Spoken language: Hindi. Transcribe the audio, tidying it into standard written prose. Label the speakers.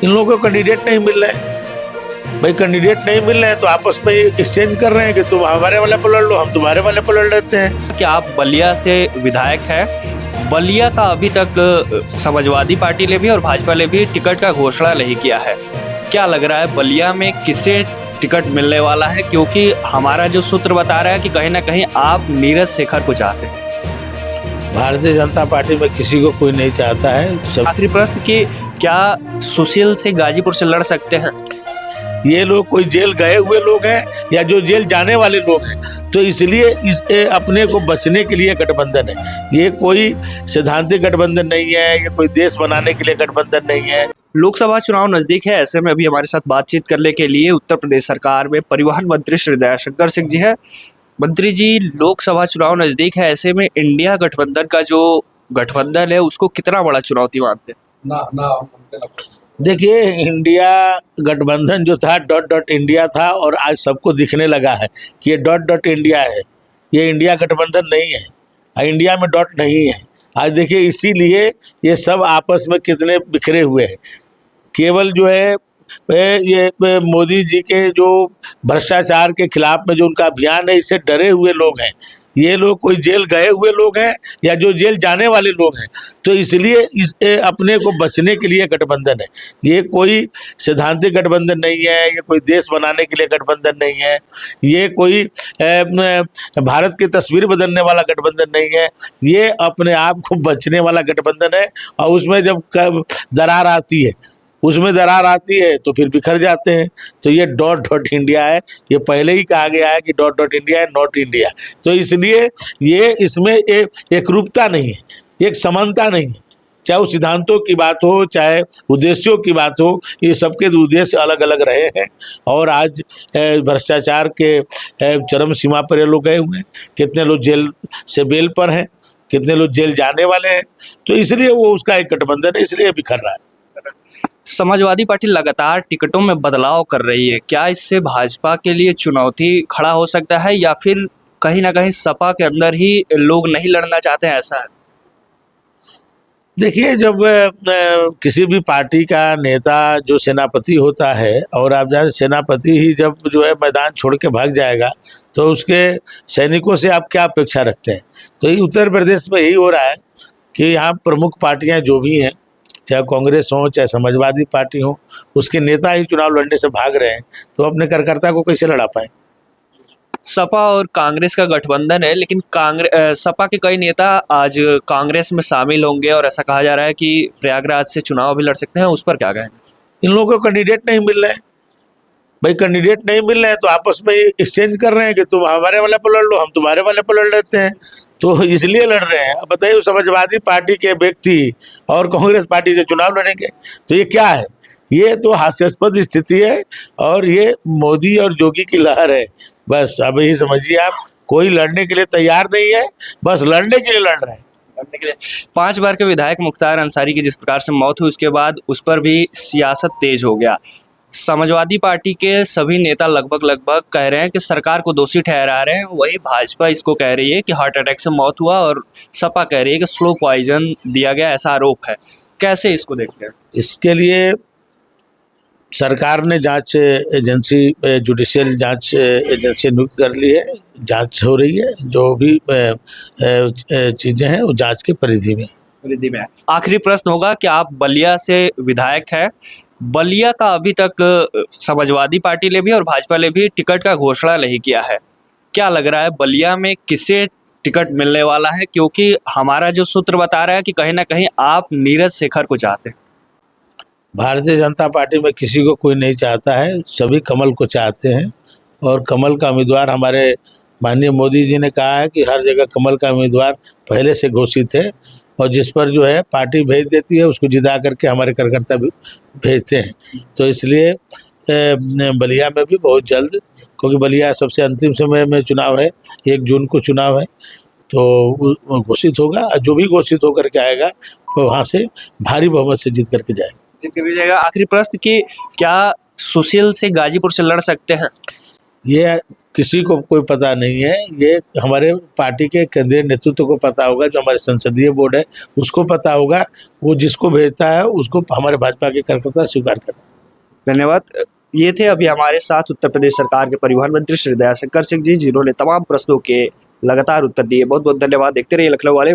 Speaker 1: इन लोगों को कैंडिडेट नहीं मिल रहे हैं। भाई कैंडिडेट नहीं मिल रहे हैं तो आपस में एक्सचेंज कर रहे हैं कि तुम हमारे वाले पर लड़ लो, हम तुम्हारे वाले पर लड़ लेते हैं।
Speaker 2: कि आप बलिया से विधायक हैं, बलिया का अभी तक समाजवादी पार्टी ने भी और भाजपा ने भी टिकट का घोषणा नहीं किया है। क्या लग रहा है बलिया में किसे टिकट मिलने वाला है? क्योंकि हमारा जो सूत्र बता रहा है कि कहीं ना कहीं आप नीरज शेखर को चाहते हैं।
Speaker 1: भारतीय जनता पार्टी में किसी को कोई नहीं चाहता है।
Speaker 2: आखिरी प्रश्न कि क्या सुशील से गाजीपुर से लड़ सकते हैं?
Speaker 1: ये लोग कोई जेल गए हुए लोग हैं या जो जेल जाने वाले लोग हैं, तो इसलिए इस अपने को बचने के लिए गठबंधन है। ये कोई सैद्धांतिक गठबंधन नहीं है, ये कोई देश बनाने के लिए गठबंधन नहीं है।
Speaker 2: लोकसभा चुनाव नजदीक है, ऐसे में अभी हमारे साथ बातचीत करने के लिए उत्तर प्रदेश सरकार में परिवहन मंत्री श्री दयाशंकर सिंह जी है। मंत्री जी, लोकसभा चुनाव नजदीक है, ऐसे में इंडिया गठबंधन का जो गठबंधन है उसको कितना बड़ा चुनौती मानते हैं?
Speaker 1: देखिए, इंडिया गठबंधन जो था डॉट डॉट इंडिया था और आज सबको दिखने लगा है कि ये डॉट डॉट इंडिया है, ये इंडिया गठबंधन नहीं है। इंडिया में डॉट नहीं है। आज देखिए, इसीलिए ये सब आपस में कितने बिखरे हुए हैं। केवल जो है ये मोदी जी के जो भ्रष्टाचार के खिलाफ में जो उनका अभियान है, इससे डरे हुए लोग हैं। ये लोग कोई जेल गए हुए लोग हैं या जो जेल जाने वाले लोग हैं, तो इसलिए इस अपने को बचने के लिए गठबंधन है। ये कोई सैद्धांतिक गठबंधन नहीं है, ये कोई देश बनाने के लिए गठबंधन नहीं है, ये कोई भारत की तस्वीर बदलने वाला गठबंधन नहीं है। ये अपने आप को बचने वाला गठबंधन है। और उसमें जब दरार आती है तो फिर बिखर जाते हैं। तो ये डॉट डॉट इंडिया है। ये पहले ही कहा गया है कि डॉट डॉट इंडिया है, नॉट इंडिया। तो इसलिए ये इसमें एकरूपता नहीं है, एक समानता नहीं है। चाहे वो सिद्धांतों की बात हो, चाहे उद्देश्यों की बात हो, ये सबके उद्देश्य अलग अलग रहे हैं। और आज भ्रष्टाचार के चरम सीमा पर ये लोग गए हुए हैं। कितने लोग जेल से बेल पर हैं, कितने लोग जेल जाने वाले हैं। तो इसलिए वो उसका एक गठबंधन है, इसलिए बिखर रहा है।
Speaker 2: समाजवादी पार्टी लगातार टिकटों में बदलाव कर रही है, क्या इससे भाजपा के लिए चुनौती खड़ा हो सकता है या फिर कहीं ना कहीं सपा के अंदर ही लोग नहीं लड़ना चाहते हैं, ऐसा है?
Speaker 1: देखिए, जब किसी भी पार्टी का नेता जो सेनापति होता है, और आप जाने सेनापति ही जब जो है मैदान छोड़ के भाग जाएगा, तो उसके सैनिकों से आप क्या अपेक्षा रखते हैं? तो ये उत्तर प्रदेश में यही हो रहा है कि यहाँ प्रमुख पार्टियां जो भी हैं, चाहे कांग्रेस हो चाहे समाजवादी पार्टी हो, उसके नेता ही चुनाव लड़ने से भाग रहे हैं। तो अपने कार्यकर्ता को कैसे लड़ा पाए?
Speaker 2: सपा और कांग्रेस का गठबंधन है, लेकिन सपा के कई नेता आज कांग्रेस में शामिल होंगे और ऐसा कहा जा रहा है कि प्रयागराज से चुनाव भी लड़ सकते हैं। उस पर क्या कहेंगे?
Speaker 1: इन लोगों को कैंडिडेट नहीं मिल रहे हैं। भाई कैंडिडेट नहीं मिल रहे हैं तो आपस में एक्सचेंज कर रहे हैं कि तुम हमारे वाले पर लड़ लो, हम तुम्हारे वाले पर लड़ लेते हैं। तो इसलिए लड़ रहे हैं। अब बताइए, समाजवादी पार्टी के व्यक्ति और कांग्रेस पार्टी से चुनाव लड़ेंगे, तो ये क्या है? ये तो हास्यास्पद स्थिति है और ये मोदी और जोगी की लहर है। बस अब यही समझिए आप, कोई लड़ने के लिए तैयार नहीं है, बस लड़ने के लिए लड़ रहे हैं।
Speaker 2: 5 बार के विधायक मुख्तार अंसारी की जिस प्रकार से मौत हुई, उसके बाद उस पर भी सियासत तेज हो गया। समाजवादी पार्टी के सभी नेता लगभग कह रहे हैं कि सरकार को दोषी ठहरा रहे हैं। वही भाजपा इसको कह रही है कि हार्ट अटैक से मौत हुआ और सपा कह रही है कि स्लो पॉइजन दिया गया, ऐसा आरोप है। कैसे इसको देखते हैं?
Speaker 1: इसके लिए सरकार ने जांच एजेंसी, जुडिशियल जांच एजेंसी नियुक्त कर ली है। जांच हो रही है, जो भी चीज़ें हैं वो जांच के परिधि में।
Speaker 2: आखिरी प्रश्न होगा कि आप बलिया से विधायक हैं, बलिया का अभी तक समाजवादी पार्टी ने भी और भाजपा ने भी टिकट का घोषणा नहीं किया है। क्या लग रहा है बलिया में किसे टिकट मिलने वाला है? क्योंकि हमारा जो सूत्र बता रहा है कि कहीं ना कहीं आप नीरज शेखर को चाहते हैं।
Speaker 1: भारतीय जनता पार्टी में किसी को कोई नहीं चाहता है, सभी कमल को चाहते हैं। और कमल का उम्मीदवार हमारे माननीय मोदी जी ने कहा है कि हर जगह कमल का उम्मीदवार पहले से घोषित है, और जिस पर जो है पार्टी भेज देती है उसको जिता करके हमारे कार्यकर्ता भी भेजते हैं। तो इसलिए बलिया में भी बहुत जल्द, क्योंकि बलिया सबसे अंतिम समय में चुनाव है, 1 जून को चुनाव है, तो घोषित होगा। जो भी घोषित होकर के आएगा वो वहाँ से भारी बहुमत से जीत करके जाएगा।
Speaker 2: जीत के भी जाएगा। आखिरी प्रश्न कि क्या सुशील से गाजीपुर से लड़ सकते हैं?
Speaker 1: ये किसी को कोई पता नहीं है। ये हमारे पार्टी के केंद्रीय नेतृत्व को पता होगा, जो हमारे संसदीय बोर्ड है उसको पता होगा। वो जिसको भेजता है उसको हमारे भाजपा के कार्यकर्ता स्वीकार करते।
Speaker 2: धन्यवाद। ये थे अभी हमारे साथ उत्तर प्रदेश सरकार के परिवहन मंत्री श्री दयाशंकर सिंह जी, जिन्होंने तमाम प्रश्नों के लगातार उत्तर दिए। बहुत बहुत धन्यवाद। देखते रहिए लखनऊ वाले।